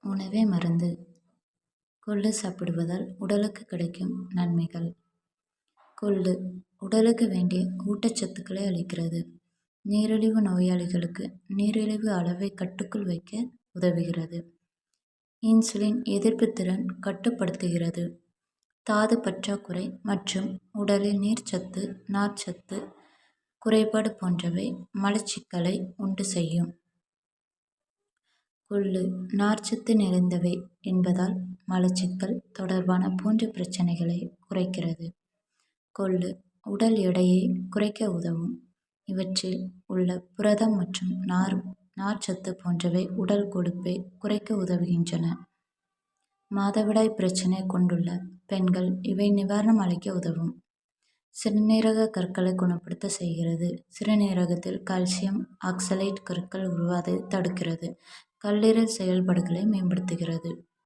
உணவே மருந்து. கொள்ளு சாப்பிடுவதால் உடலுக்கு கிடைக்கும் நன்மைகள். கொள்ளு உடலுக்கு வேண்டிய ஊட்டச்சத்துக்களை அளிக்கிறது. நீரிழிவு நோயாளிகளுக்கு நீரிழிவு அளவை கட்டுக்குள் வைக்க உதவுகிறது. இன்சுலின் எதிர்ப்பு திறன் கட்டுப்படுத்துகிறது. தாது பற்றாக்குறை மற்றும் உடலில் நீர்ச்சத்து நார்ச்சத்து குறைபாடு போன்றவை மலச்சிக்கலை உண்டு செய்யும். கொள்ளு நார்ச்சத்து நிறைந்தவை என்பதால் மலச்சிக்கல் தொடர்பான போன்ற பிரச்சனைகளை குறைக்கிறது. கொள்ளு உடல் எடையை குறைக்க உதவும். இவற்றில் உள்ள புரதம் மற்றும் நார்ச்சத்து போன்றவை உடல் கொழுப்பை குறைக்க உதவுகின்றன. மாதவிடாய் பிரச்சனை கொண்டுள்ள பெண்கள் இவை நிவாரணம் அளிக்க உதவும். சிறுநீரக கற்களை குணப்படுத்த செய்கிறது. சிறுநீரகத்தில் கால்சியம் ஆக்சலேட் கற்கள் உருவாவதை தடுக்கிறது. கல்லீரல் செயல்பாடுகளை மேம்படுத்துகிறது.